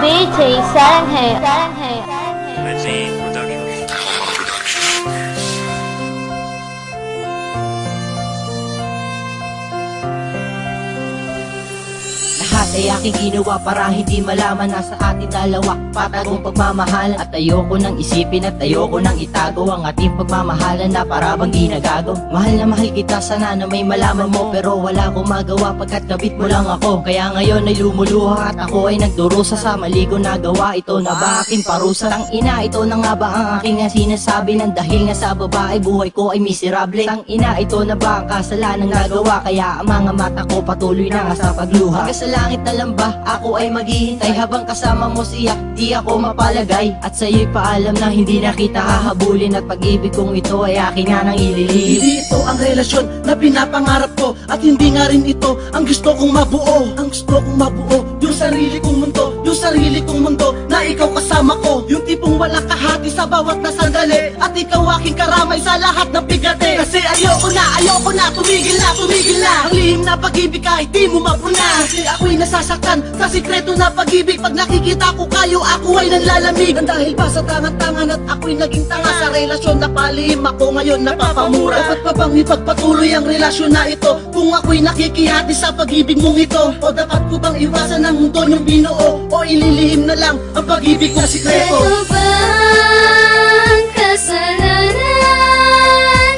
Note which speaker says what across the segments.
Speaker 1: DJ Saranghae.
Speaker 2: Lahat ay aking ginawa para hindi malaman na sa ating dalawa patagong pagmamahalan. At ayoko nang isipin at ayoko nang itago ang ating pagmamahalan na para bang ginagago. Mahal na mahal kita, sana na may malaman mo, pero wala akong magawa pagkat kabit mo lang ako. Kaya ngayon ay lumuluha at ako ay nagdurusa sa mali ko nagawa. Ito na ba aking parusa? Tang ina, ito na nga ba ang aking sinasabi? Nang dahil nga sa babae buhay ko ay miserable. Tang ina, ito na ba ang kasalanang nagawa? Kaya ang mga mata ko patuloy na nga sa pagluha. Hanggang sa langit na lang ba ako ay maghihintay habang kasama mo siya, di ako mapalagay. At sa'yo'y paalam na hindi na kita hahabulin, at pag-ibig kong ito ay akin nga nang ililihim.
Speaker 3: Hindi ito ang relasyon na pinapangarap ko, at hindi nga rin ito ang gusto kong mabuo. Ang gusto kong mabuo, yung sarili kong mundo, yung sarili kong mundo na ikaw kasama ko. Yung tipong walang kahati sa bawat na sandali, at ikaw aking karamay sa lahat ng bigate. Kasi ayoko na, tumigil na, tumigil na. Ang lihim na pag-ibig kahit di mo mapuna. Kasi ako'y nasasaktan sa sikreto na pag-ibig. Pag nakikita ko kayo, ako ay nanlalamig. Ang dahil ba sa tangan-tangan at ako'y naging tanga sa relasyon na palihim, ako ngayon napapamura. Dapat pa bang ipagpatuloy ang relasyon na ito kung ako'y nakikihati sa pag-ibig mong ito? O dapat ko bang iwasan ang mundo niyong binuo, o ililihim na lang ang pag-ibig na sikreto?
Speaker 4: Ito bang kasalanan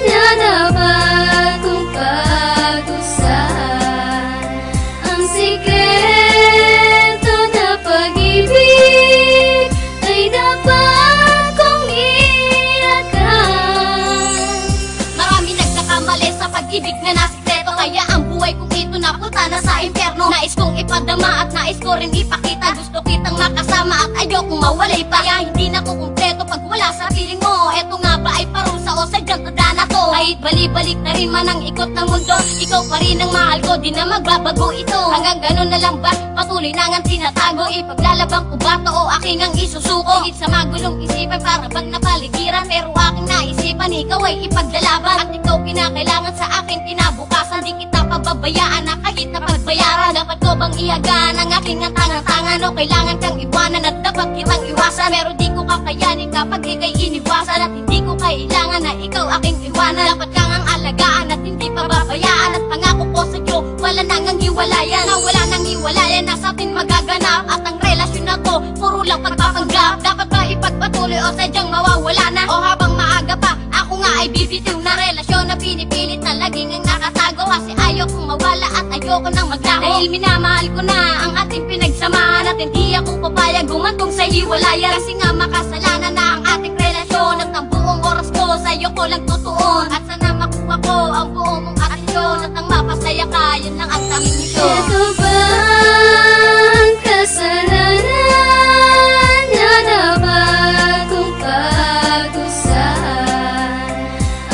Speaker 4: na dapat kong pag-usapan? Ang sikreto na pag-ibig ay dapat kong iyakan.
Speaker 5: Marami nagkakamali sa pag-ibig na nasikreto, kaya ang buhay kong ito napunta na sa impyerno. Nais kong ipadama at nais ko rin ipakita, gusto kitang makasama at ayokong mawalay pa. Kaya hindi na ko kumpleto pag wala sa piling mo. Eto nga ba ay parusa o sadyang tadhana to? Kahit bali-balik na rin man ang ikot ng mundo, ikaw pa rin ang mahal ko, di na magbabago ito. Hanggang ganun na lang ba? Patuloy na ngang tinatago. Ipaglalabang ko ba to o aking ang isusuko? Higit sa magulong isipan para bang napaligiran, pero aking naisipan ikaw ay ipaglalaban. At ikaw kinakailangan sa akin kinabukasan, di kita pababayaan na kahit na pagbayaran. Dapat ko bang iyagan ang aking tangan-tangan, o kailangan kang iwanan at dapat kitang iwasan? Pero di ko kakayanin kapag ika'y iniwasan, at hindi ko kailangan na ikaw aking iwanan. Dapat kang ang alagaan at hindi pababayaan, at pangako ko sa iyo wala nang ang hiwalayan. Na wala nang hiwalayan na sa atin magaganap, at ang relasyon na to puro lang pagpapanggap. Dapat ba ipagpatuloy o sadyang mawawala na? O habang maaga pa ako nga ay bibitiw na relasyon na pinipilit na laging ang nakatago. Kasi ayokong mawala at ayoko nang maglaho, dahil minamahal ko na ang ating pinagsamahan, at hindi ako papayag gumantong sa hiwalayan. Kasi nga makasalanan na ang ating relasyon, at ang buong oras ko sa'yo ko lang tutuon. At sana makuha ko ang buong mong atensyon, at ang mapasaya ka, yun lang ang tanging misyon.
Speaker 4: Ito bang kasalanan na dapat kong pag-usapan?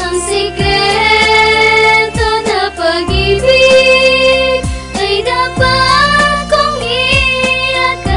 Speaker 4: Ang sikreto na pag-ibig ay dapat kong iyakan.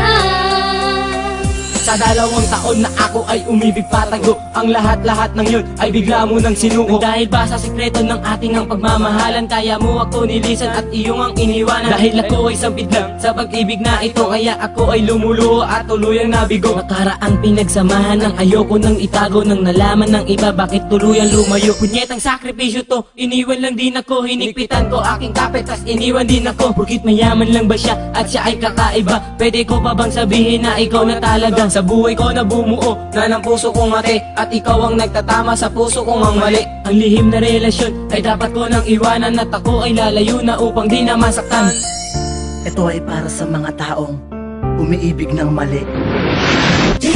Speaker 2: Sa 2 taon na ako ay umibig patago, ang lahat-lahat ng yun ay bigla mo nang sinuko. Dahil ba sa sikreto ng ating ang pagmamahalan, kaya mo ako nilisan at iyong ang iniwanan. Dahil ako ay sampid lang sa pag-ibig na ito, kaya ako ay lumuluho at tuluyang nabigo. Nakaraang pinagsamahan ng ayoko nang itago, nang nalaman ng iba bakit tuluyang lumayo. Kunyetang sakripisyo to, iniwan lang din ako. Hinikpitan ko aking kapit tas iniwan din ako. Porkit mayaman lang ba siya at siya ay kakaiba? Pwede ko pa bang sabihin na ikaw na talaga sa buhay ko na bumuo, na ng puso kong mati, at ikaw ang nagtatama sa puso kong ang mali. Ang lihim na relasyon ay dapat ko nang iwanan, at ako ay lalayo na upang di na masaktan.
Speaker 3: Ito ay para sa mga taong umiibig ng mali.
Speaker 4: Ito